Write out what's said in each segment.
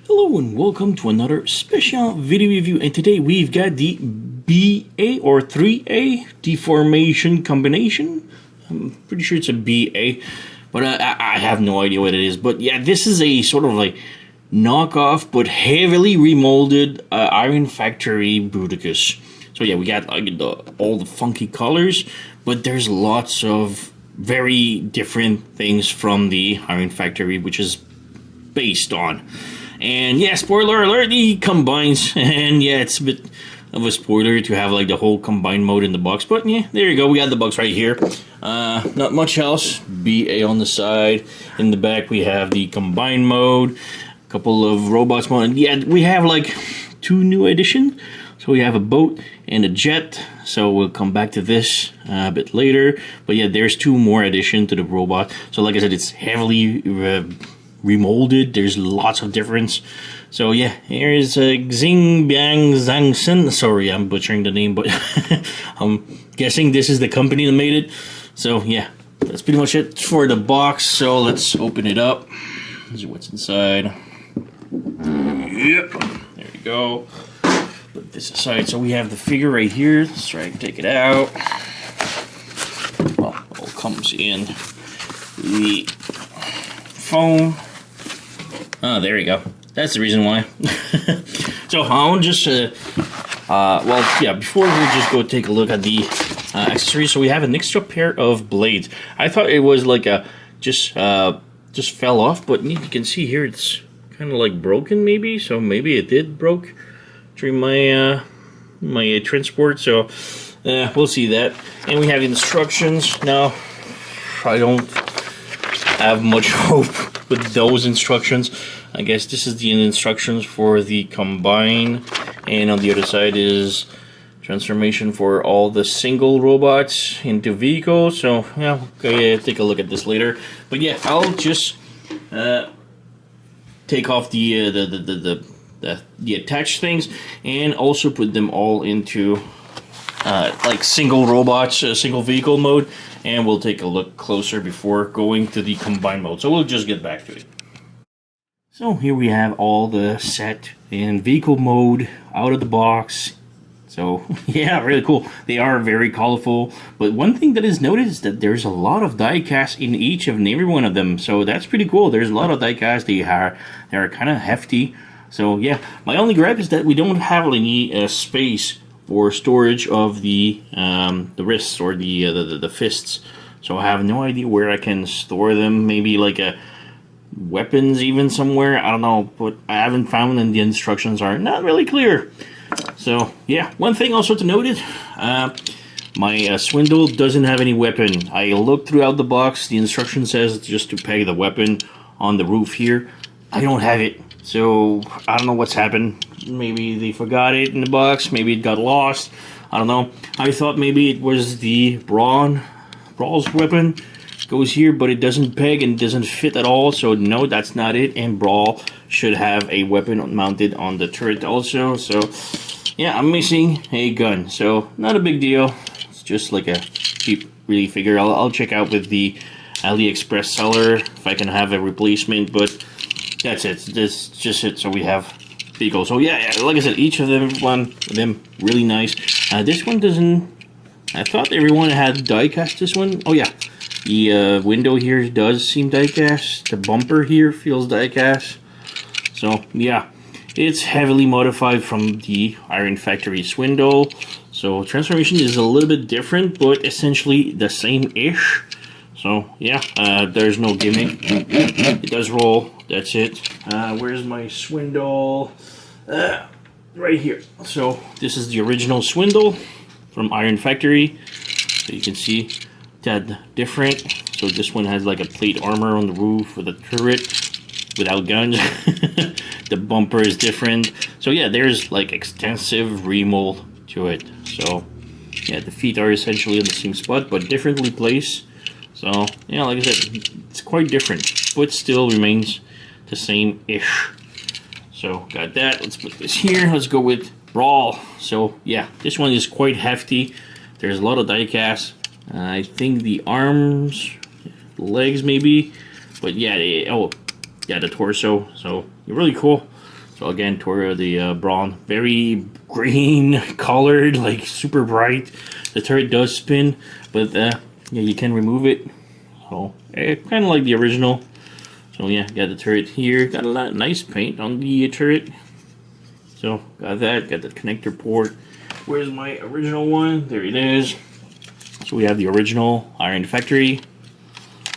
Hello and welcome to another special video review, and today we've got the BA or 3A Deformation combination. I'm pretty sure it's a BA, but I have no idea what it is. But yeah, this is a sort of like knockoff but heavily remolded Iron Factory Bruticus. So yeah, we got like all the funky colors, but there's lots of very different things from the Iron Factory, which is based on. And yeah, spoiler alert, he combines, and yeah, it's a bit of a spoiler to have like the whole combined mode in the box, but yeah, there you go, we got the box right here. Not much else. BA on the side. In the back we have the combined mode, a couple of robots mode, and yeah, we have like two new additions. So we have a boat and a jet, so we'll come back to this a bit later, but yeah, there's two more additions to the robot. So like I said, it's heavily remolded. There's lots of difference. So yeah, here's XingBianZhanshen. Sorry, I'm butchering the name, but I'm guessing this is the company that made it. So yeah, that's pretty much it for the box. So let's open it up. See what's inside. Yep, there we go. Put this aside. So we have the figure right here. Let's try to take it out. Well, it all comes in the foam. Oh, there you go. That's the reason why. So I'll just, well, yeah, before we just go take a look at the accessories. So we have an extra pair of blades. I thought it was like a, just fell off, but you can see here it's kind of like broken maybe. So maybe it did broke during my, my transport. So we'll see that. And we have instructions. Now, I don't have much hope with those instructions. I guess this is the instructions for the combine, and on the other side is transformation for all the single robots into vehicles. So yeah, okay, take a look at this later. But yeah, I'll just take off the attached things and also put them all into like single robots, single vehicle mode, and we'll take a look closer before going to the combined mode. So we'll just get back to it. So here we have all the set in vehicle mode out of the box. So yeah, really cool. They are very colorful, but one thing that is noticed is that there's a lot of die cast in each and every one of them. So that's pretty cool. There's a lot of die cast. They are kind of hefty. So yeah, my only gripe is that we don't have any space for storage of the wrists or the fists. So I have no idea where I can store them. Maybe like a weapons even somewhere. I don't know, but I haven't found, and the instructions are not really clear. So yeah, one thing also to note is my Swindle doesn't have any weapon. I looked throughout the box. The instruction says just to peg the weapon on the roof here. I don't have it. So I don't know what's happened. Maybe they forgot it in the box. Maybe it got lost. I don't know. I thought maybe it was the Brawl's weapon. Goes here, but it doesn't peg and doesn't fit at all. So no, that's not it. And Brawl should have a weapon mounted on the turret also. So yeah, I'm missing a gun. So not a big deal. It's just like a cheap really figure. I'll check out with the AliExpress seller if I can have a replacement. But that's it. That's just it. So we have vehicle. So yeah, like I said, each of them, one of them, really nice. This one doesn't. I thought everyone had die cast this one. Oh yeah, the window here does seem die cast. The bumper here feels die cast. So yeah, it's heavily modified from the Iron Factory Swindle. So transformation is a little bit different, but essentially the same-ish. So yeah, there's no gimmick. It does roll. That's it. Where's my Swindle? Right here. So this is the original Swindle from Iron Factory. So you can see that different. So this one has like a plate armor on the roof with a turret without guns. The bumper is different. So yeah, there's like extensive remold to it. So yeah, the feet are essentially in the same spot but differently placed. So yeah, like I said, it's quite different, but still remains the same-ish. So got that. Let's put this here. Let's go with Brawl. So yeah, this one is quite hefty. There's a lot of die cast. I think the arms, legs maybe, but yeah, oh yeah, the torso. So really cool. So again, the bronze, very green colored, like super bright. The turret does spin, but yeah, you can remove it. So kind of like the original. So yeah, got the turret here. Got a lot of nice paint on the turret. So got that. Got the connector port. Where's my original one? There it is. So we have the original Iron Factory.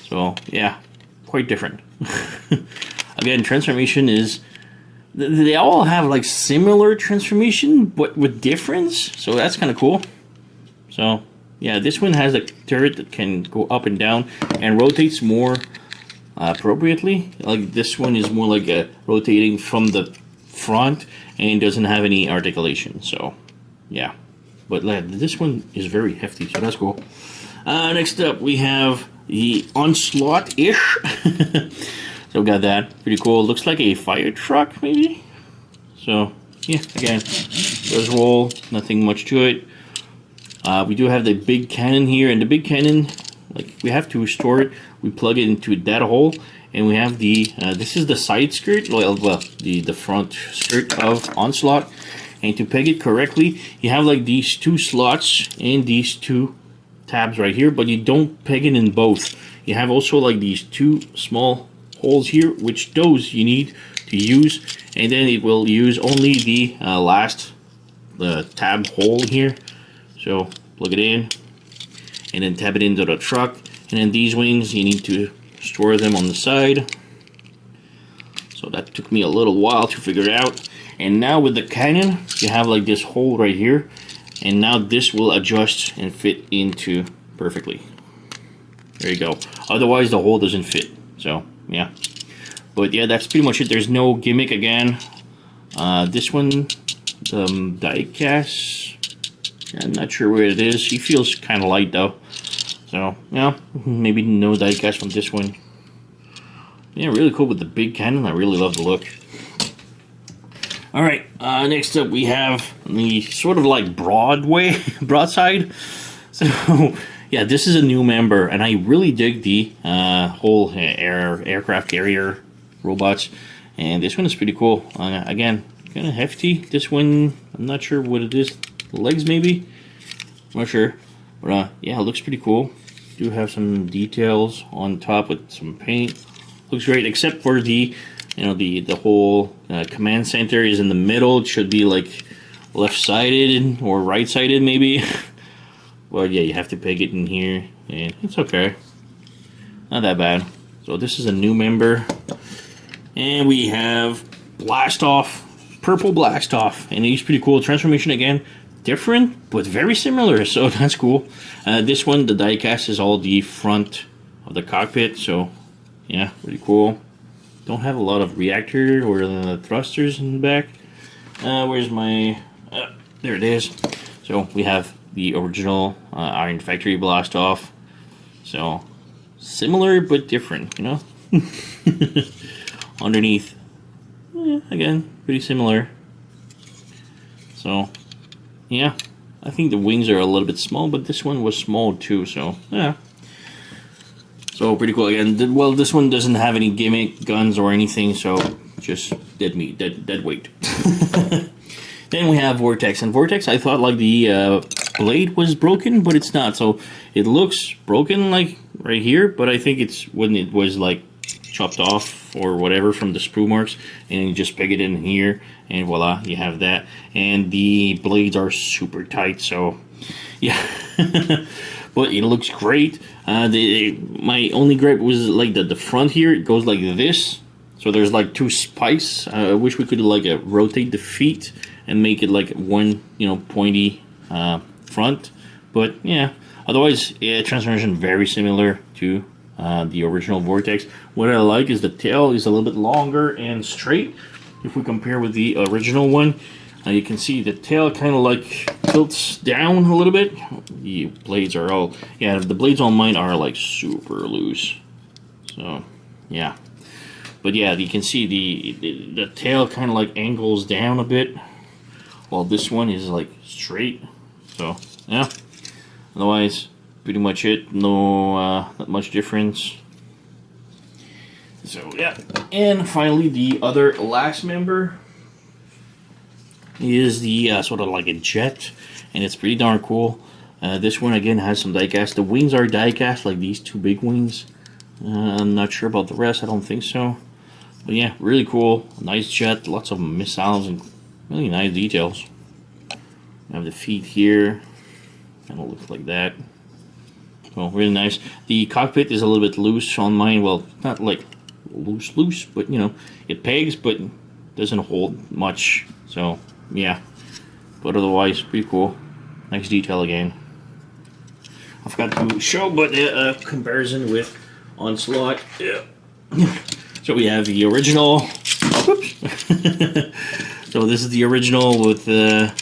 So yeah, quite different. Again, transformation is. They all have like similar transformation, but with difference. So that's kind of cool. So yeah, this one has a turret that can go up and down and rotates more appropriately. Like this one is more like a rotating from the front and doesn't have any articulation. So yeah, but this one is very hefty. So that's cool. Next up, we have the Onslaught-ish. So we got that, pretty cool. Looks like a fire truck, maybe. So yeah, again, does roll, nothing much to it. We do have the big cannon here, and the big cannon, like we have to store it. We plug it into that hole, and we have the this is the side skirt, well, the front skirt of Onslaught. And to peg it correctly, you have like these two slots and these two tabs right here, but you don't peg it in both. You have also like these two small holes here, which those you need to use, and then it will use only the last tab hole here. So plug it in and then tab it into the truck, and then these wings you need to store them on the side. So that took me a little while to figure out. And now with the cannon, you have like this hole right here, and now this will adjust and fit into perfectly. There you go. Otherwise the hole doesn't fit. So yeah, but yeah, that's pretty much it. There's no gimmick again. This one, die cast, I'm not sure where it is. He feels kind of light though, so yeah, maybe no die cast from this one. Yeah, really cool with the big cannon. I really love the look. All right, next up we have the sort of like broadside. So yeah, this is a new member, and I really dig the whole aircraft carrier robots, and this one is pretty cool. Again, kind of hefty. This one, I'm not sure what it is. Legs maybe? I'm not sure, but yeah, it looks pretty cool. Do have some details on top with some paint. Looks great, except for the, you know, the whole command center is in the middle. It should be like left-sided or right-sided maybe. Well, yeah, you have to peg it in here, and it's okay. Not that bad. So this is a new member. And we have Blast Off, Purple Blast Off. And he's pretty cool. Transformation again, different, but very similar, so that's cool. This one, the diecast is all the front of the cockpit, so yeah, pretty cool. Don't have a lot of reactor or thrusters in the back. Where's my... there it is. So we have the original Iron Factory Blast Off. So similar but different, you know. Underneath, again, pretty similar. So yeah, I think the wings are a little bit small, but this one was small too. So yeah, so pretty cool. Again, well, this one doesn't have any gimmick guns or anything, so just dead weight. Then we have Vortex, and Vortex, I thought like the blade was broken, but it's not. So it looks broken like right here, but I think it's when it was like chopped off or whatever from the sprue marks, and you just peg it in here, and voila, you have that. And the blades are super tight, so yeah. But it looks great. My only gripe was like the front here. It goes like this, so there's like two spikes. I wish we could like rotate the feet and make it like one, you know, pointy front. But yeah, otherwise, yeah, transformation very similar to the original Vortex. What I like is the tail is a little bit longer and straight. If we compare with the original one, you can see the tail kind of like tilts down a little bit. The blades are all, yeah, the blades on mine are like super loose. So yeah, but yeah, you can see the tail kind of like angles down a bit, while this one is like straight. So yeah, otherwise pretty much it. No, not much difference. So yeah, and finally the other last member. is the sort of like a jet, and it's pretty darn cool. This one again has some die-cast. The wings are die-cast, like these two big wings. I'm not sure about the rest, I don't think so. But yeah, really cool. Nice jet, lots of missiles and really nice details. I have the feet here, kind of looks like that. So really nice. The cockpit is a little bit loose on mine. Well, not like loose, but you know, it pegs, but doesn't hold much. So yeah, but otherwise pretty cool. Nice detail again. I forgot to show, but a comparison with Onslaught. Yeah. So we have the original. Oh, whoops. So this is the original with the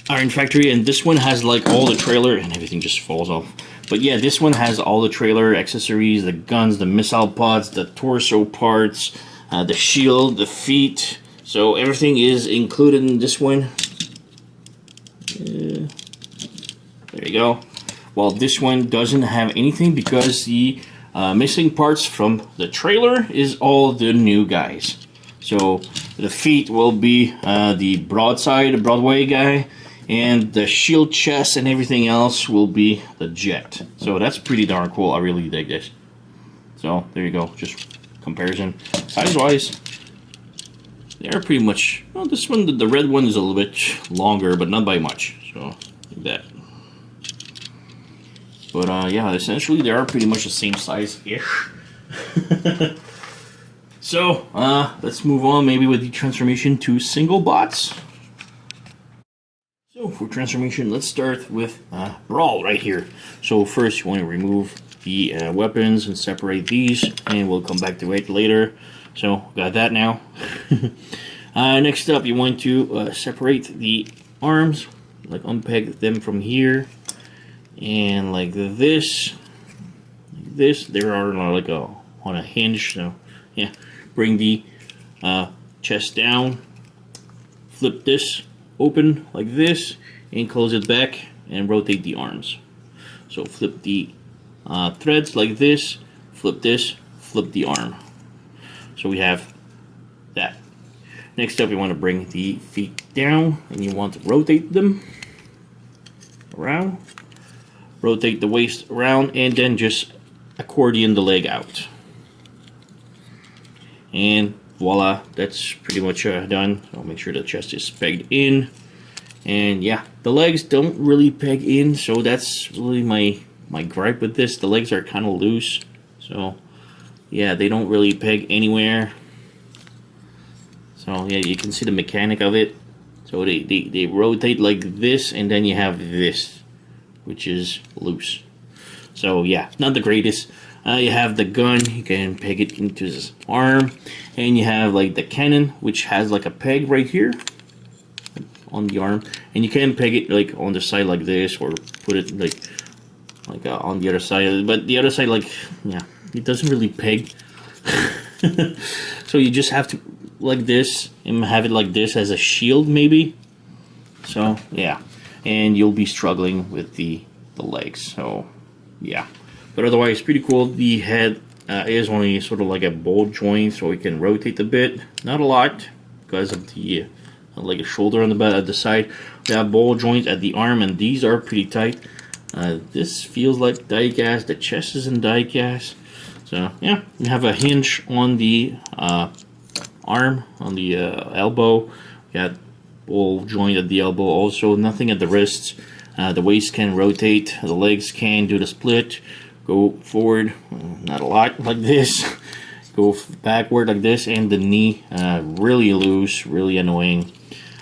Iron Factory, and this one has like all the trailer, and everything just falls off. But yeah, this one has all the trailer accessories, the guns, the missile pods, the torso parts, the shield, the feet. So everything is included in this one. There you go. Well, this one doesn't have anything because the missing parts from the trailer is all the new guys. So the feet will be the Broadway guy, and the shield chest and everything else will be the jet. So that's pretty darn cool. I really dig this. So there you go. Just comparison. Size-wise, they're pretty much. Well, this one, the red one, is a little bit longer, but not by much. So like that. But yeah, essentially they are pretty much the same size-ish. So let's move on maybe with the transformation to single bots. So for transformation, let's start with Brawl right here. So first you want to remove the weapons and separate these, and we'll come back to it later. So got that now. Next up, you want to separate the arms, like unpeg them from here. And like this, there are like on a hinge. So yeah, bring the chest down, flip this open like this, and close it back, and rotate the arms. So flip the threads like this, flip this, flip the arm. So we have that. Next up, you want to bring the feet down, and you want to rotate them around. Rotate the waist around, and then just accordion the leg out. And voila, that's pretty much done. So make sure the chest is pegged in. And yeah, the legs don't really peg in, so that's really my gripe with this. The legs are kind of loose. So yeah, they don't really peg anywhere. So yeah, you can see the mechanic of it. So they rotate like this, and then you have this, which is loose. So yeah, not the greatest. You have the gun, you can peg it into his arm, and you have like the cannon, which has like a peg right here on the arm, and you can peg it like on the side like this, or put it like on the other side. But the other side, like, yeah, it doesn't really peg. So you just have to like this and have it like this as a shield maybe. So yeah, and you'll be struggling with the legs. So yeah, but otherwise pretty cool. The head is only sort of like a ball joint, so it can rotate a bit, not a lot, because of the like a shoulder on the side. We have ball joints at the arm, and these are pretty tight. This feels like die cast. The chest is in die cast. So yeah, you have a hinge on the arm, on the elbow. You got ball joint at the elbow, also nothing at the wrists. The waist can rotate, the legs can do the split, go forward, not a lot like this, go backward like this, and the knee really loose, really annoying.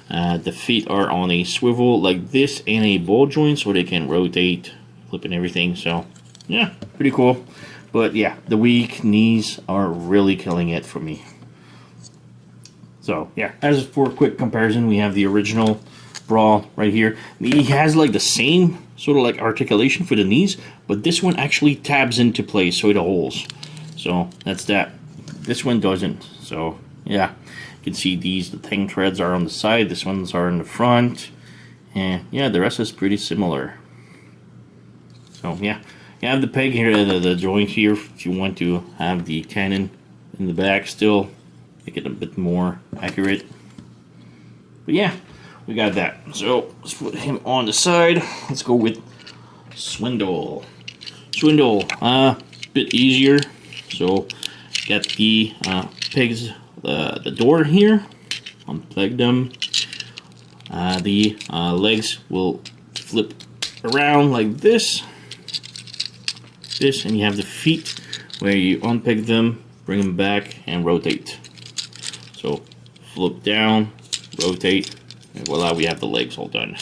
The feet are on a swivel like this and a ball joint, so they can rotate, flip and everything. So yeah, pretty cool. But yeah, the weak knees are really killing it for me. So yeah, as for a quick comparison, we have the original Brawl right here. He has like the same sort of like articulation for the knees, but this one actually tabs into place, so it holds. So that's that. This one doesn't. So yeah, you can see these, the tang threads are on the side, this ones are in the front, and yeah, the rest is pretty similar. So yeah, you have the peg here, the joint here, if you want to have the cannon in the back still, make it a bit more accurate. But yeah, we got that. So let's put him on the side. Let's go with Swindle. Swindle, bit easier. So got the pegs, the door here. Unplug them. The legs will flip around like this. And you have the feet where you unpeg them, bring them back, and rotate. So flip down, rotate, and voila, we have the legs all done.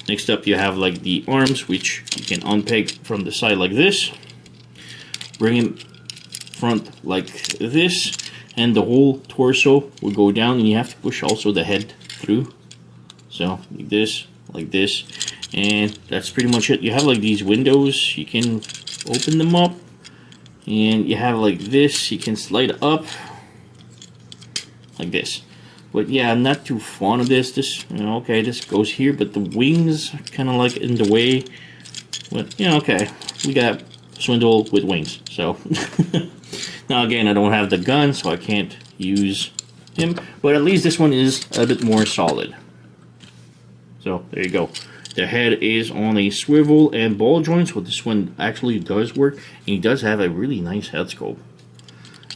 Next up, you have like the arms, which you can unpeg from the side like this, bring them front like this, and the whole torso will go down, and you have to push also the head through. So like this, and that's pretty much it. You have like these windows, you can open them up, and you have like this, you can slide up like this. But yeah, I'm not too fond of this. Okay, this goes here, but the wings kind of like in the way. But yeah, okay, we got Swindle with wings. So now again, I don't have the gun, so I can't use him. But at least this one is a bit more solid. So there you go. The head is on a swivel and ball joint, so this one actually does work, and he does have a really nice head scope.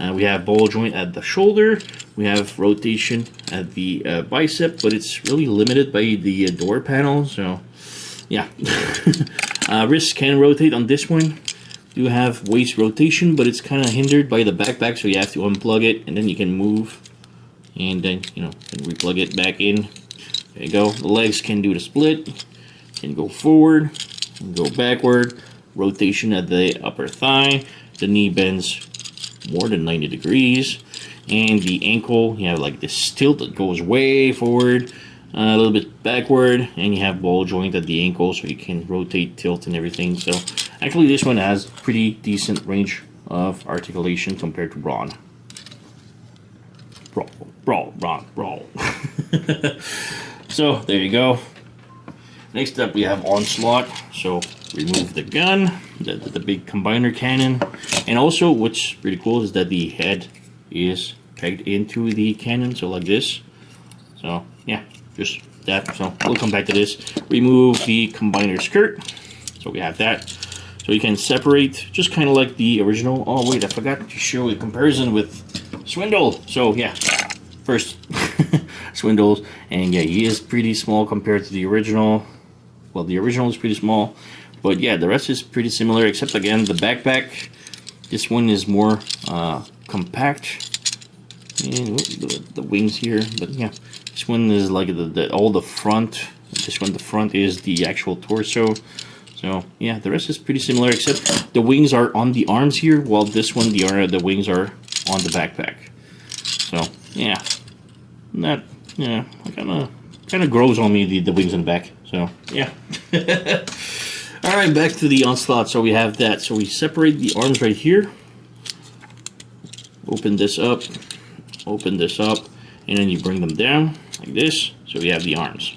We have ball joint at the shoulder, we have rotation at the bicep, but it's really limited by the door panel, so yeah. Wrist can rotate on this one. You have waist rotation, but it's kind of hindered by the backpack, so you have to unplug it, and then you can move, and then, you know, replug it back in. There you go. The legs can do the split, can go forward, can go backward, rotation at the upper thigh, the knee bends more than 90 degrees, and the ankle, you have like this tilt that goes way forward, a little bit backward, and you have ball joint at the ankle, so you can rotate, tilt, and everything. So actually this one has pretty decent range of articulation compared to Brawn. Brawl. So there you go. Next up we have Onslaught. So remove the gun, the big combiner cannon, and also what's pretty cool is that the head is pegged into the cannon, so like this. So yeah, just that. So we'll come back to this. Remove the combiner skirt. So we have that. So you can separate, just kind of like the original. Oh wait, I forgot to show a comparison with Swindle. So yeah, first Swindles, and yeah, he is pretty small compared to the original. Well, the original is pretty small, but yeah, the rest is pretty similar, except again the backpack. This one is more compact, and the wings here. But yeah, this one is like all the front. This one, the front is the actual torso. So yeah, the rest is pretty similar, except the wings are on the arms here, while this one the wings are on the backpack. So yeah, that yeah, kind of grows on me the wings in the back. So yeah. All right, back to the Onslaught. So we have that. So we separate the arms right here. Open this up, and then you bring them down like this. So we have the arms.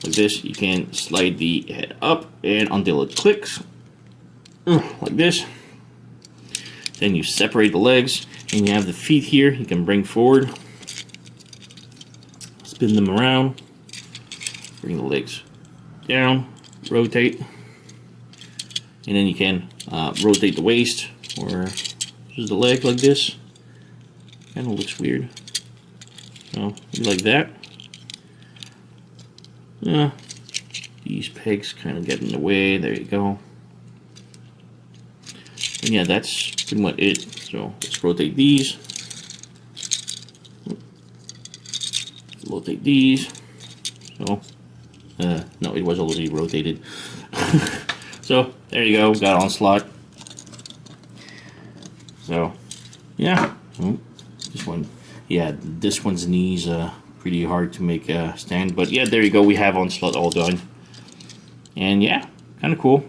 Like this, you can slide the head up and until it clicks, like this. Then you separate the legs, and you have the feet here. You can bring forward, spin them around, bring the legs down, rotate, and then you can rotate the waist or just the leg like this. Kind of looks weird. So like that. Yeah, these pegs kind of get in the way. There you go. And yeah, that's pretty much it. So let's rotate these. Rotate these. So, no, it was already rotated. So there you go. Got Onslaught. So yeah, this one. Yeah, this one's knees. Pretty hard to make a stand, but yeah, there you go. We have Onslaught all done, and yeah, kind of cool.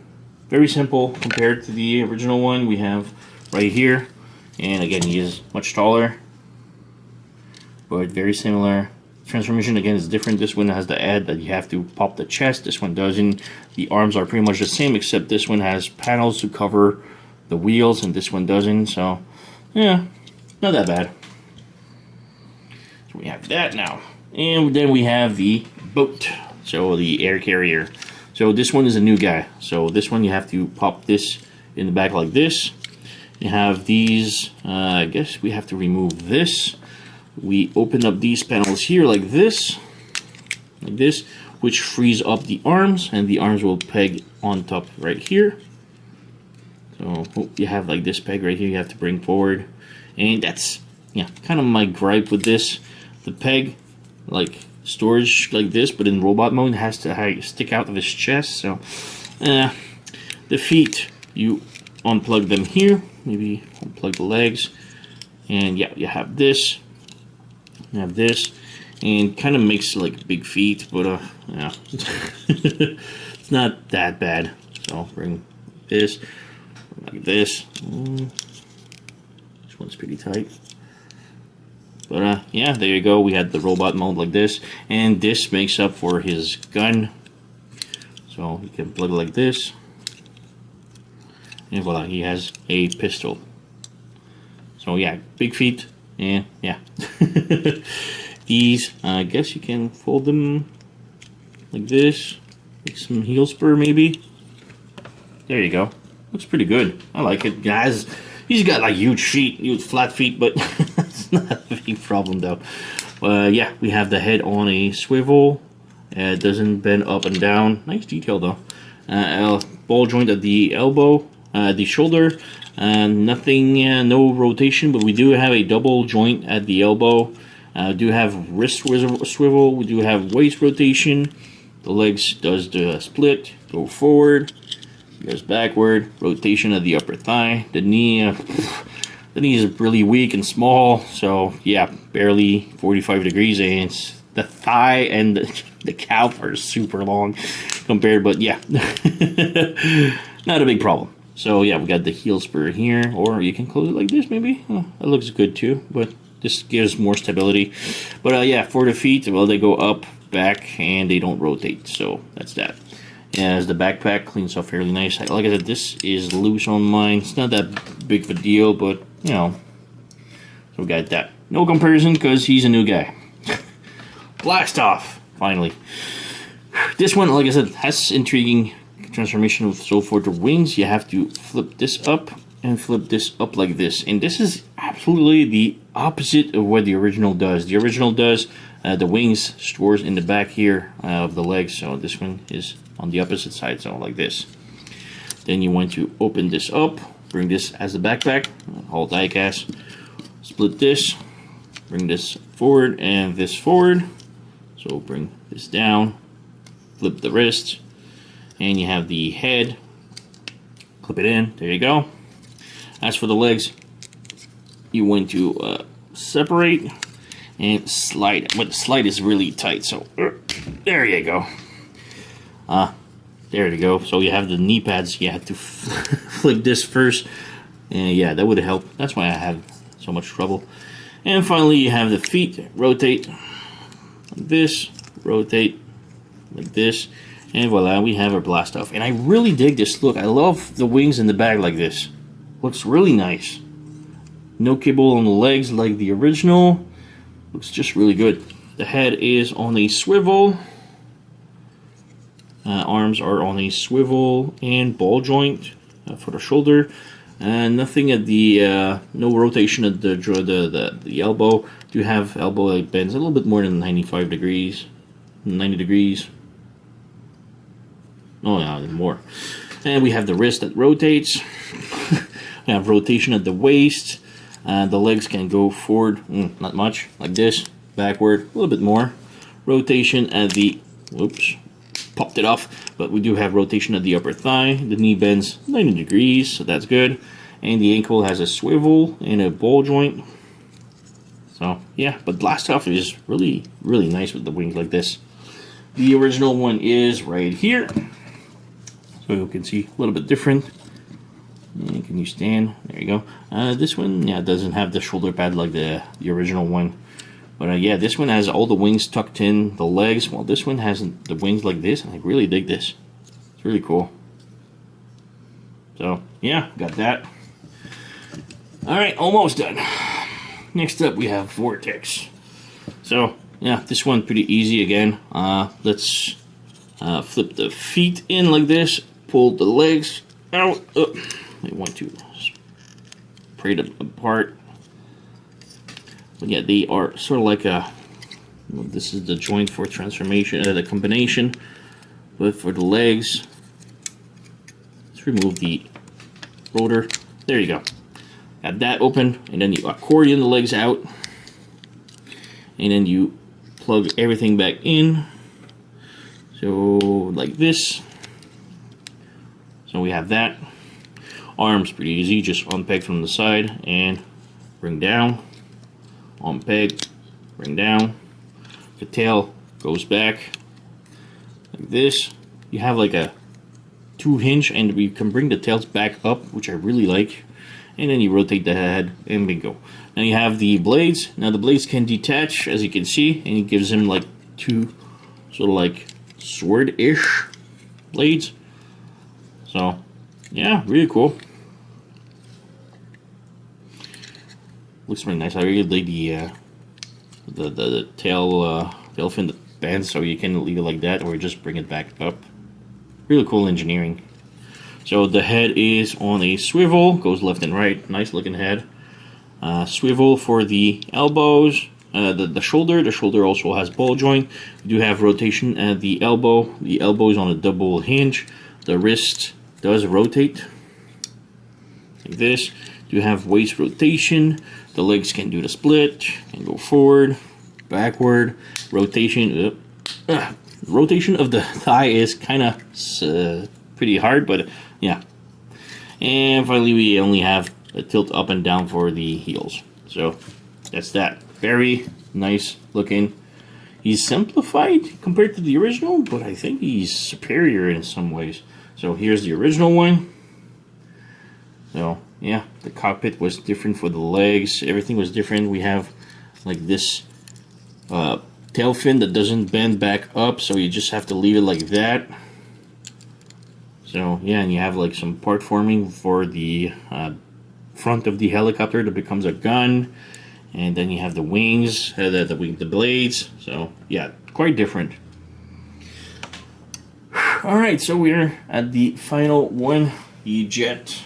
Very simple compared to the original one we have right here. And again, he is much taller, but very similar. Transformation again is different. This one has the add that you have to pop the chest. This one doesn't. The arms are pretty much the same, except this one has panels to cover the wheels, and this one doesn't. So yeah, not that bad. So we have that now. And then we have the boat. So the air carrier. So this one is a new guy. So this one you have to pop this in the back like this. You have these, I guess we have to remove this. We open up these panels here like this, which frees up the arms, and the arms will peg on top right here. So you have like this peg right here you have to bring forward. And that's, yeah, kind of my gripe with this. The peg, like storage like this, but in robot mode, has to stick out of his chest. So the feet, you unplug them here, maybe unplug the legs, and yeah, you have this, and kind of makes like big feet, but yeah, it's not that bad. So bring this like this. This one's pretty tight. But yeah, there you go. We had the robot mode like this, and this makes up for his gun. So you can plug it like this, and voila, he has a pistol. So yeah, big feet, and yeah. These, I guess you can fold them like this, like some heel spur maybe. There you go. Looks pretty good. I like it, guys. He's got like huge feet, huge flat feet, but it's not a big problem though. Yeah, we have the head on a swivel. It doesn't bend up and down. Nice detail though. Ball joint at the elbow, the shoulder. Nothing, no rotation, but we do have a double joint at the elbow. Do have wrist swivel. We do have waist rotation. The legs does the split. Go forward. Goes backward, rotation of the upper thigh. The knee is really weak and small, so yeah, barely 45 degrees, and the thigh and the calf are super long compared, but yeah, not a big problem. So yeah, we got the heel spur here, or you can close it like this maybe. That looks good too, but this gives more stability. But yeah, for the feet, well, they go up, back, and they don't rotate, so that's that. As the backpack cleans off fairly nice. Like I said, this is loose on mine. It's not that big of a deal, but you know. So we got that. No comparison because he's a new guy. Blast off, finally. This one, like I said, has intriguing transformation. So for the wings, you have to flip this up and flip this up like this. And this is absolutely the opposite of what the original does. The original does the wings stores in the back here of the legs. So this one is on the opposite side, so like this. Then you want to open this up, bring this as a backpack, hold die cast, split this, bring this forward and this forward. So bring this down, flip the wrist, and you have the head. Clip it in. There you go. As for the legs, you want to separate and slide, but the slide is really tight. So there you go. There you go. So you have the knee pads. You have to flick this first, and yeah, that would help. That's why I have so much trouble. And finally, you have the feet. Rotate like this, rotate like this, and voila, we have our blast off. And I really dig this look. I love the wings in the back like this. Looks really nice. No cable on the legs like the original. Looks just really good. The head is on a swivel. Arms are on a swivel and ball joint for the shoulder. Nothing at the no rotation at the elbow. Do have elbow that bends a little bit more than 95 degrees, 90 degrees. Oh yeah, more. And we have the wrist that rotates. We have rotation at the waist. The legs can go forward, not much, like this, backward, a little bit more. Rotation at the, whoops, popped it off, but we do have rotation at the upper thigh. The knee bends 90 degrees, so that's good. And the ankle has a swivel and a ball joint. So yeah, but blast off is really, really nice with the wings like this. The original one is right here. So you can see a little bit different. And can you stand? There you go. This one, yeah, doesn't have the shoulder pad like the original one. But yeah, this one has all the wings tucked in the legs. Well, this one has the wings like this, and I really dig this. It's really cool. So yeah, got that. All right, almost done. Next up, we have Vortex. So yeah, this one pretty easy again. Let's flip the feet in like this, pull the legs out. I want to spread them apart. But yeah, they are sort of like a, well, this is the joint for transformation, the combination. But for the legs, let's remove the rotor. There you go. Got that open, and then you accordion the legs out, and then you plug everything back in. So like this. So we have that. Arms pretty easy, just unpeg from the side and bring down. Unpeg, bring down. The tail goes back like this. You have like a 2-hinge, and we can bring the tails back up, which I really like. And then you rotate the head, and bingo. Now you have the blades. Now the blades can detach, as you can see, and it gives them like 2 sort of like sword-ish blades. So yeah, really cool. Looks really nice. I really like the tail fin that bends, so you can leave it like that or just bring it back up. Really cool engineering. So the head is on a swivel, goes left and right. Nice looking head. Swivel for the elbows. The shoulder. The shoulder also has ball joint. We do have rotation at the elbow. The elbow is on a double hinge. The wrist does rotate like this. You have waist rotation. The legs can do the split. Can go forward, backward. Rotation. Rotation of the thigh is kind of pretty hard, but yeah. And finally, we only have a tilt up and down for the heels. So that's that. Very nice looking. He's simplified compared to the original, but I think he's superior in some ways. So here's the original one. So yeah, the cockpit was different for the legs. Everything was different. We have like this tail fin that doesn't bend back up, so you just have to leave it like that. So yeah, and you have like some part forming for the front of the helicopter that becomes a gun, and then you have the wings, the blades. So yeah, quite different. All right, so we're at the final one, the jet.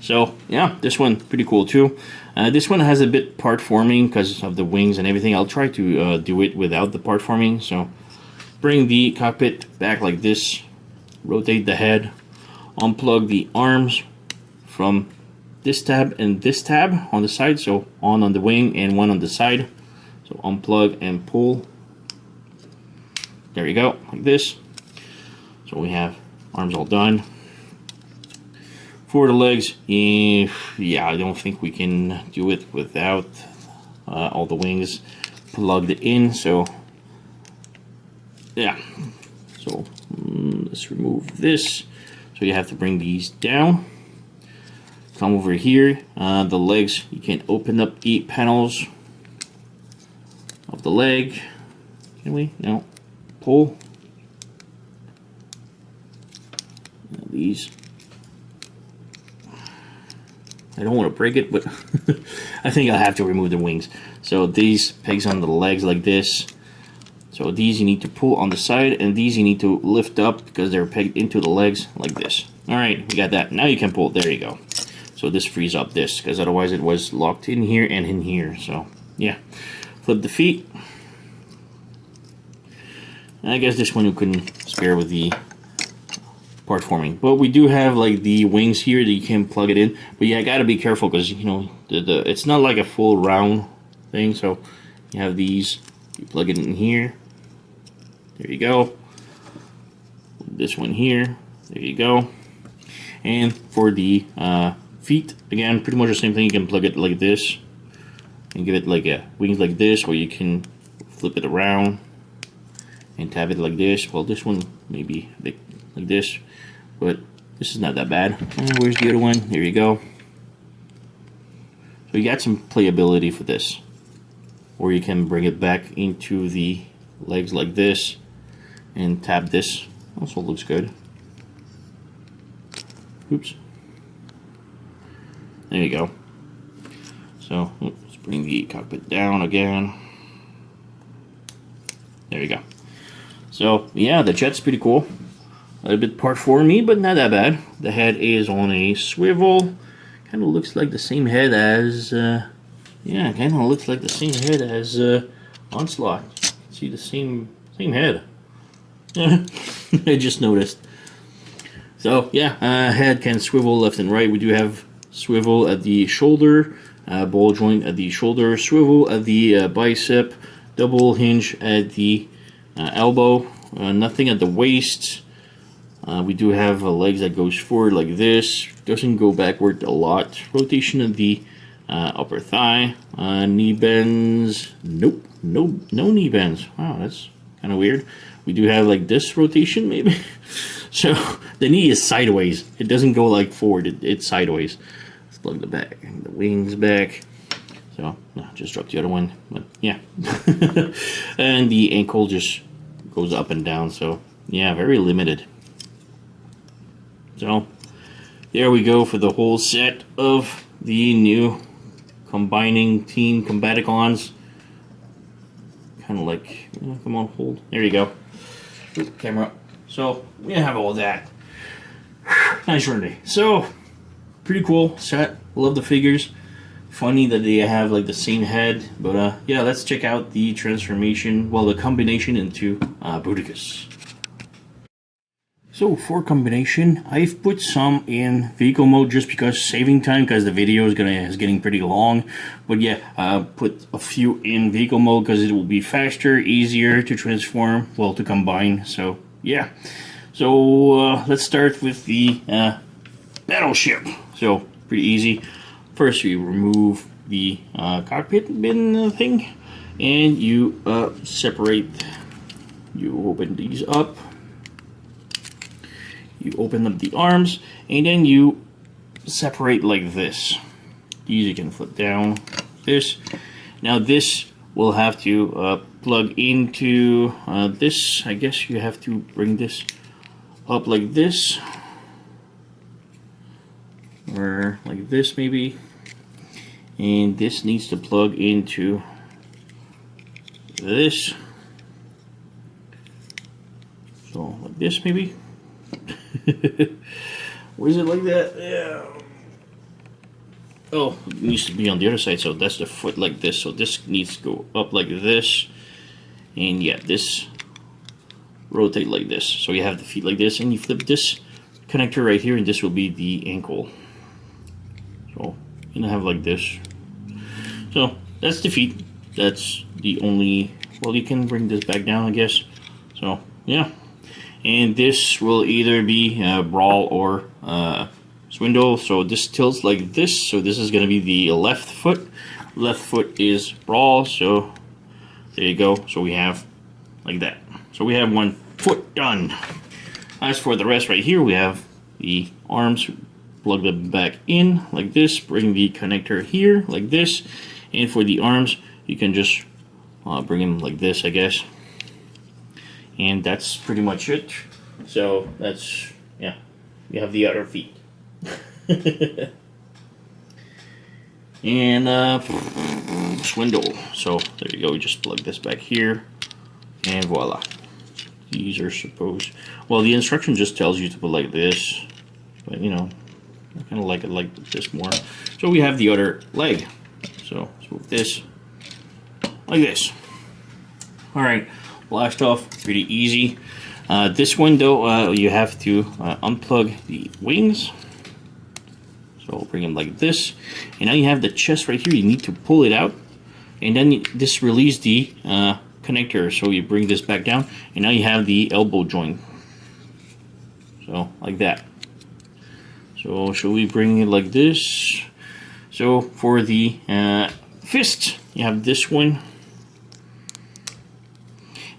So yeah, this one pretty cool too. This one has a bit part forming because of the wings and everything. I'll try to do it without the part forming. So bring the cockpit back like this. Rotate the head. Unplug the arms from this tab and this tab on the side. So on the wing and one on the side. So unplug and pull. There you go, like this. So we have arms all done. For the legs, yeah, I don't think we can do it without all the wings plugged in. So yeah, so let's remove this. So you have to bring these down. Come over here. The legs, you can open up the panels of the leg. Can we? No. Pull. These. I don't want to break it, but I think I'll have to remove the wings. So these pegs on the legs like this. So these you need to pull on the side, and these you need to lift up because they're pegged into the legs like this. All right, we got that. Now you can pull. There you go. So this frees up this, because otherwise it was locked in here and in here. So yeah, flip the feet. And I guess this one you couldn't spare with the part forming, but we do have like the wings here that you can plug it in. But yeah, I gotta be careful because you know it's not like a full round thing. So you have these, you plug it in here. There you go. This one here. There you go. And for the feet, again, pretty much the same thing. You can plug it like this and give it like a wings like this, or you can flip it around and tab it like this. Well, this one maybe like this, but this is not that bad. And where's the other one? There you go. So you got some playability for this, or you can bring it back into the legs like this and tab this. Also looks good. Oops. There you go. So let's bring the cockpit down again. There you go. So yeah, the jet's pretty cool. A little bit part for me, but not that bad. The head is on a swivel. Kind of looks like the same head as, yeah, kind of looks like the same head as Onslaught. See the same head. I just noticed. So yeah, head can swivel left and right. We do have swivel at the shoulder, ball joint at the shoulder, swivel at the bicep, double hinge at the elbow, nothing at the waist. We do have legs that goes forward like this, doesn't go backward a lot. Rotation of the upper thigh, knee bends, nope, no knee bends. Wow, that's kind of weird. We do have like this rotation maybe. So the knee is sideways. It doesn't go like forward, it's sideways. Let's plug the back, the wings back. So no, just drop the other one, but yeah. And the ankle just goes up and down, so yeah, very limited. So there we go for the whole set of the new combining team Combaticons. Kind of like, come on, hold. There you go. Oop, camera. So we have all that. Nice run day. So pretty cool set. Love the figures. Funny that they have like the same head, but yeah, let's check out the transformation. Well, the combination into Bruticus. So for combination, I've put some in vehicle mode just because saving time, because the video is getting pretty long. But yeah, put a few in vehicle mode because it will be faster, easier to transform, well, to combine. So yeah, so let's start with the battleship. So pretty easy. First, you remove the cockpit bin thing, and you separate. You open these up. You open up the arms, and then you separate like this. These you can flip down. This. Now this will have to plug into this. I guess you have to bring this up like this, or like this maybe. And this needs to plug into this. So like this maybe. Was it like that? Yeah. Oh, it needs to be on the other side, so that's the foot like this. So this needs to go up like this. And yeah, this rotate like this. So you have the feet like this, and you flip this connector right here, and this will be the ankle. So you're gonna have like this. So that's the feet. That's the only, well, you can bring this back down, I guess. So yeah. And this will either be brawl or swindle. So this tilts like this. So this is going to be the left foot. Left foot is brawl. So there you go. So we have like that. So we have one foot done. As for the rest right here, we have the arms. Plug them back in like this. Bring the connector here like this. And for the arms, you can just bring them like this, I guess. And that's pretty much it. So that's, yeah, you have the other feet. And swindle. So there you go, we just plug this back here, and voila. These are supposed, well, the instruction just tells you to put like this, but you know, I kind of like it like this more. So we have the other leg. So let's move this like this. All right. Blast off, pretty easy. This one though, you have to unplug the wings. So bring them like this, and now you have the chest right here. You need to pull it out, and then this release the connector. So you bring this back down, and now you have the elbow joint. So like that. So should we bring it like this? So for the fist, you have this one.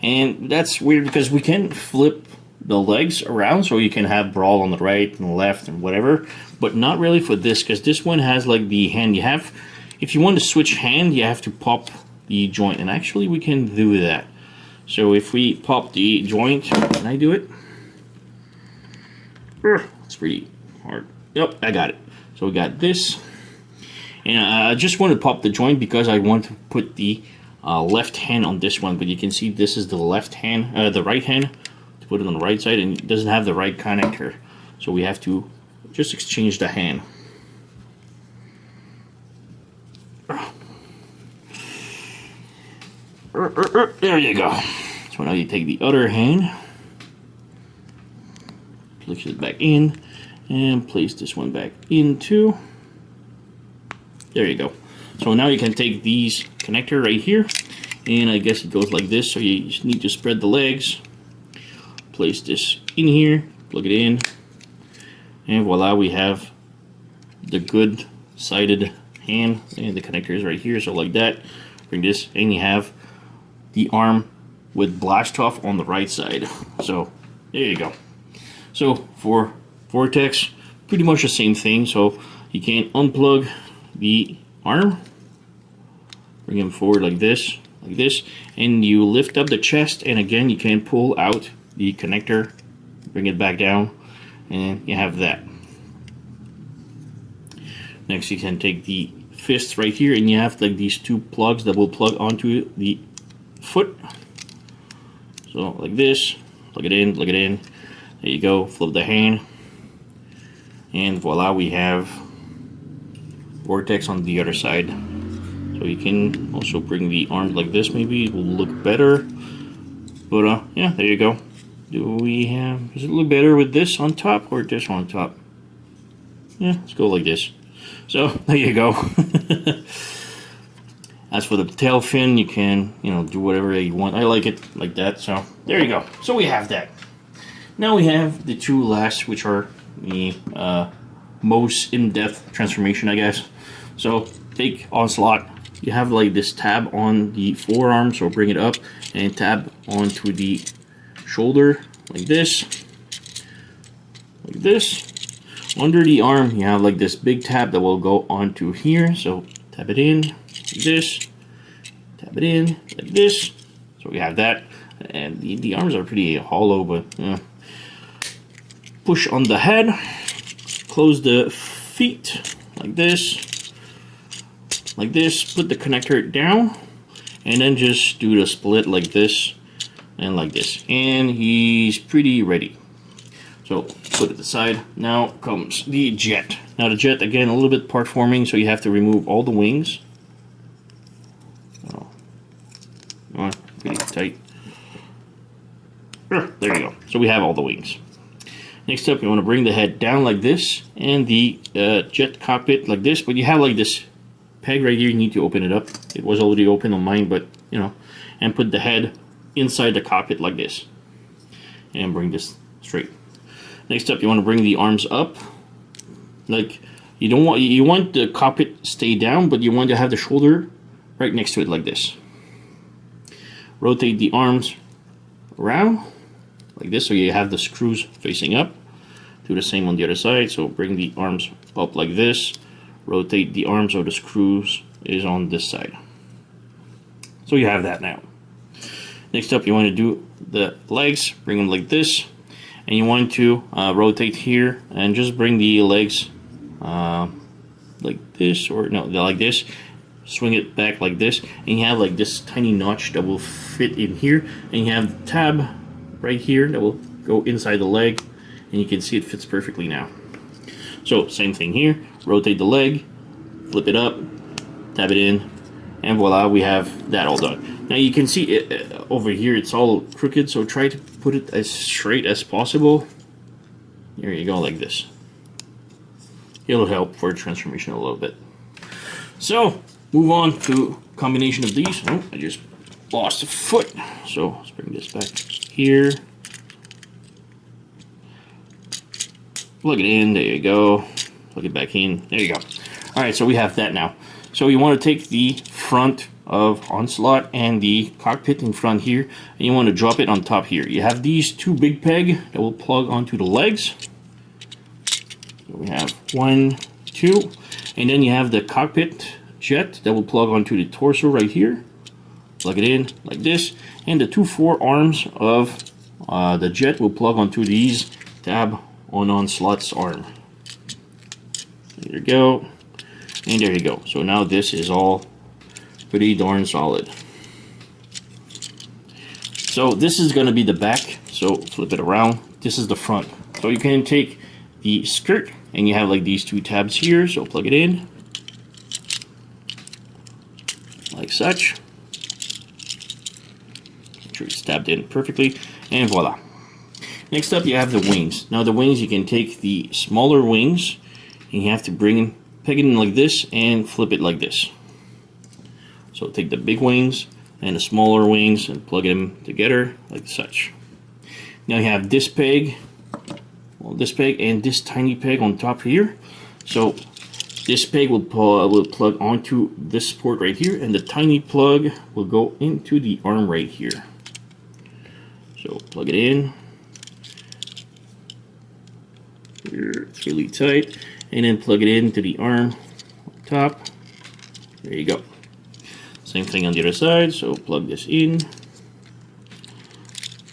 And that's weird because we can flip the legs around, so you can have brawl on the right and the left and whatever, but not really for this, because this one has like the hand. You have, if you want to switch hand, you have to pop the joint, and actually we can do that. So if we pop the joint, can I do it? It's pretty hard. Yep, I got it. So we got this, and I just want to pop the joint because I want to put the left hand on this one, but you can see this is the left hand, the right hand, to put it on the right side, and it doesn't have the right connector. So we have to just exchange the hand. There you go. So now you take the other hand, place it back in, and place this one back into. There you go. So now you can take these connector right here, and I guess it goes like this. So you just need to spread the legs, place this in here, plug it in, and voila, we have the good sided hand, and the connector is right here. So like that, bring this, and you have the arm with blast off on the right side. So there you go. So for Vortex, pretty much the same thing. So you can unplug the arm, bring him forward like this, and you lift up the chest, and again you can pull out the connector, bring it back down, and you have that. Next you can take the fists right here, and you have like these two plugs that will plug onto the foot. So like this, plug it in, there you go, flip the hand, and voila, we have Vortex on the other side. So you can also bring the arms like this, maybe it will look better, but yeah, there you go. Does it look better with this on top or this on top? Yeah, let's go like this. So there you go. As for the tail fin, you can, do whatever you want. I like it like that, so there you go. So we have that. Now we have the two last, which are the most in-depth transformation, I guess. So take Onslaught. You have like this tab on the forearm, so bring it up and tab onto the shoulder like this. Like this. Under the arm, you have like this big tab that will go onto here. So tap it in like this. Tap it in like this. So we have that. And the arms are pretty hollow, but push on the head. Close the feet like this. Like this. Put the connector down. And then just do the split like this. And like this. And he's pretty ready. So put it aside. Now comes the jet. Now the jet, again, a little bit part forming, so you have to remove all the wings. Oh, pretty tight. There you go. So we have all the wings. Next up, you want to bring the head down like this, and the jet cockpit like this. But you have like this peg right here. You need to open it up. It was already open on mine, but and put the head inside the cockpit like this, and bring this straight. Next up, you want to bring the arms up. Like you want the cockpit stay down, but you want to have the shoulder right next to it like this. Rotate the arms around like this, so you have the screws facing up. Do the same on the other side. So bring the arms up like this. Rotate the arms so the screws is on this side. So you have that now. Next up, you want to do the legs. Bring them like this. And you want to rotate here and just bring the legs like this, or no, like this. Swing it back like this, and you have like this tiny notch that will fit in here, and you have the tab right here that will go inside the leg, and you can see it fits perfectly now. So same thing here. Rotate the leg, flip it up, tab it in, and voila, we have that all done. Now you can see it over here, it's all crooked, so try to put it as straight as possible. There you go, like this. It'll help for transformation a little bit. So move on to combination of these. Oh, I just lost a foot, so let's bring this back here. Plug it in, there you go. Plug it back in, there you go. All right, so we have that now. So you want to take the front of Onslaught and the cockpit in front here, and you want to drop it on top here. You have these two big peg that will plug onto the legs. So we have 1, 2, and then you have the cockpit jet that will plug onto the torso right here. Plug it in like this, and the two forearms of the jet will plug onto these tab on Onslaught's arm. There you go, and there you go. So now this is all pretty darn solid. So this is going to be the back. So flip it around. This is the front. So you can take the skirt and you have like these two tabs here. So plug it in like such. Make sure it's tabbed in perfectly, and voila. Next up, you have the wings. Now the wings, you can take the smaller wings and you have to peg it in like this and flip it like this. So take the big wings and the smaller wings and plug them together like such. Now you have this peg, well, this peg and this tiny peg on top here. So this peg will plug onto this port right here, and the tiny plug will go into the arm right here. So plug it in. It's really tight, and then plug it into the arm on top. There you go. Same thing on the other side. So plug this in,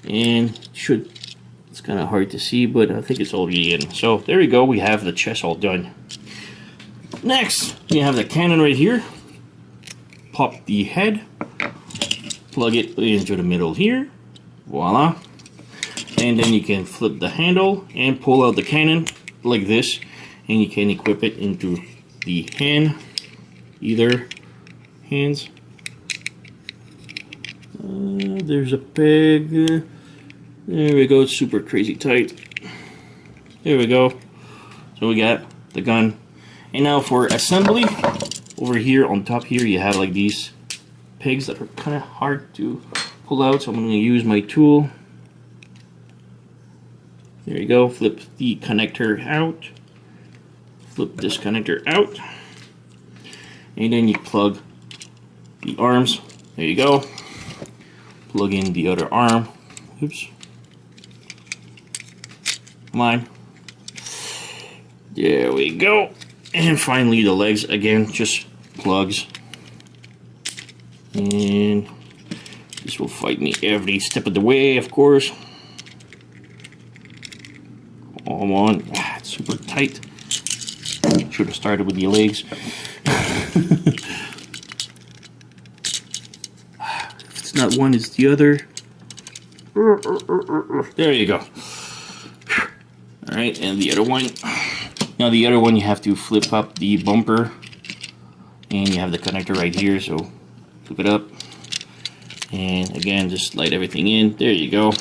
and it's kind of hard to see, but I think it's already in. So there we go. We have the chest all done. Next, you have the cannon right here. Pop the head, plug it into the middle here. Voila. And then you can flip the handle and pull out the cannon like this, and you can equip it into the hand, either hands. There's a peg. There we go. It's super crazy tight. There we go. So we got the gun. And now for assembly, over here on top here, you have like these pegs that are kind of hard to pull out. So I'm going to use my tool. There you go. Flip the connector out. Flip this connector out. And then you plug the arms. There you go. Plug in the other arm. Oops. Come on. There we go. And finally the legs, again, just plugs. And this will fight me every step of the way, of course. Come on. It's super tight. Should have started with the legs. If it's not one, it's the other. There you go. Alright, and the other one. Now the other one, you have to flip up the bumper. And you have the connector right here, so flip it up. And again, just slide everything in. There you go.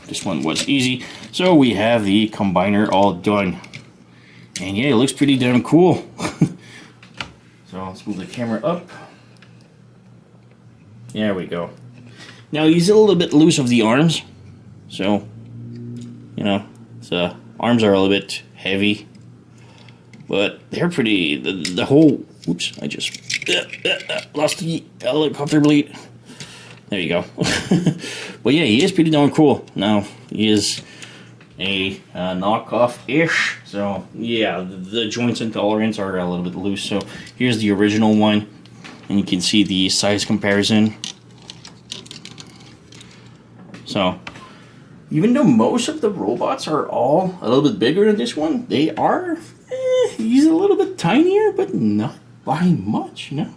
This one was easy. So we have the combiner all done. And yeah, it looks pretty damn cool. So let's move the camera up. There we go. Now he's a little bit loose of the arms. So, you know, arms are a little bit heavy. But they're pretty, the whole, oops, I just lost the helicopter blade. There you go. But yeah, he is pretty darn cool. Now, he is a knockoff-ish. So yeah, the joints and tolerance are a little bit loose. So here's the original one. And you can see the size comparison. So, even though most of the robots are all a little bit bigger than this one, they are, he's a little bit tinier, but not by much, you know?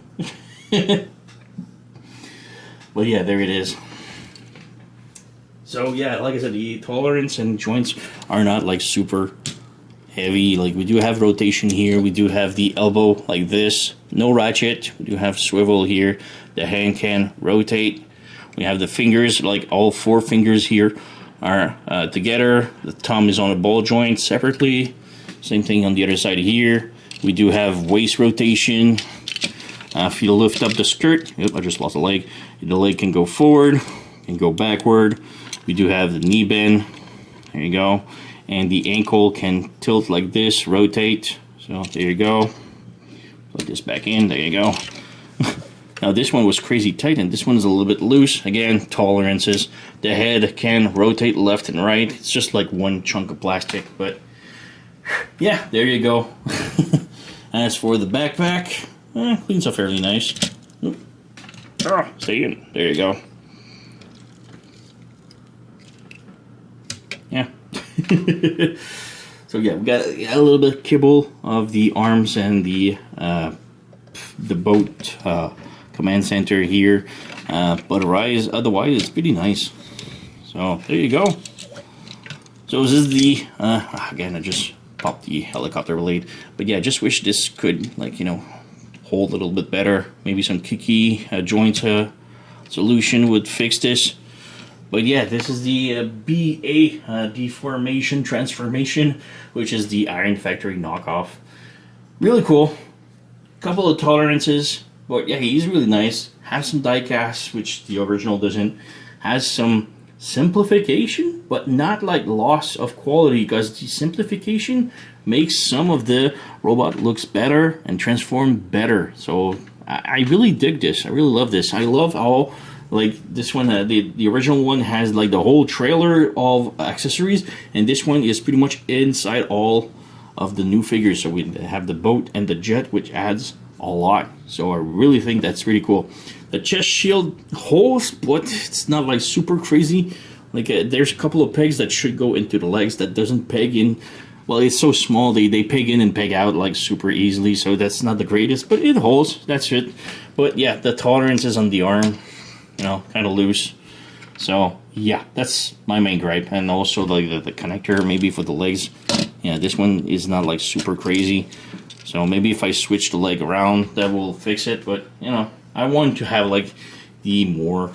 But yeah, there it is. So yeah, like I said, the tolerance and joints are not like super heavy. Like we do have rotation here. We do have the elbow like this. No ratchet. We do have swivel here. The hand can rotate. We have the fingers, like all 4 fingers here are together. The thumb is on a ball joint separately. Same thing on the other side here. We do have waist rotation. If you lift up the skirt, yep, I just lost a leg. The leg can go forward and go backward. We do have the knee bend. There you go. And the ankle can tilt like this, rotate. So there you go. Put this back in. There you go. Now this one was crazy tight, and this one's a little bit loose. Again, tolerances. The head can rotate left and right. It's just like one chunk of plastic, but yeah, there you go. As for the backpack, cleans up fairly nice. Stay in. There you go. Yeah. So yeah, we got a little bit of kibble of the arms and the boat command center here, but otherwise it's pretty nice. So there you go. So this is the again, I just popped the helicopter blade, but yeah, I just wish this could, like, you know, hold a little bit better. Maybe some kicky joint solution would fix this. But yeah, this is the BA Deformation Transformation, which is the Iron Factory knockoff. Really cool. Couple of tolerances, but yeah, he's really nice. Has some die cast, which the original doesn't. Has some simplification, but not like loss of quality, because the simplification makes some of the robot looks better and transform better. So I really dig this. I really love this. I love how, like, this one, the original one has like the whole trailer of accessories, and this one is pretty much inside all of the new figures. So we have the boat and the jet, which adds a lot. So I really think that's really cool. The chest shield holds, but it's not like super crazy. Like there's a couple of pegs that should go into the legs that doesn't peg in. Well, it's so small, they peg in and peg out like super easily, so that's not the greatest, but it holds, that's it. But yeah, the tolerance is on the arm, you know, kind of loose. So yeah, that's my main gripe. And also the connector maybe for the legs. Yeah, this one is not like super crazy. So maybe if I switch the leg around, that will fix it. But you know, I want to have like the more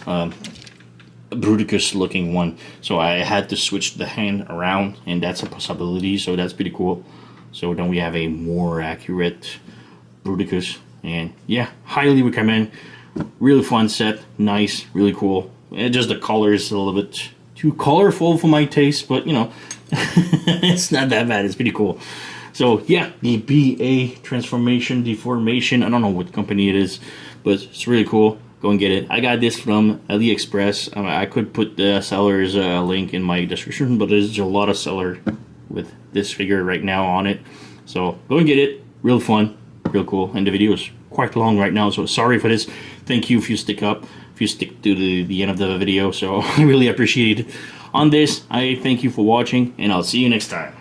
Bruticus looking one. So I had to switch the hand around, and that's a possibility. So that's pretty cool. So then we have a more accurate Bruticus. And yeah, highly recommend. Really fun set, nice, really cool. And just the color is a little bit too colorful for my taste, but you know, it's not that bad. It's pretty cool. So yeah, the BA Transformation Deformation. I don't know what company it is, but it's really cool. Go and get it. I got this from AliExpress. I could put the seller's link in my description, but there's a lot of seller with this figure right now on it. So go and get it. Real fun, real cool. And the video is quite long right now, so sorry for this. Thank you if you stick to the end of the video. So I really appreciate it. On this, I thank you for watching, and I'll see you next time.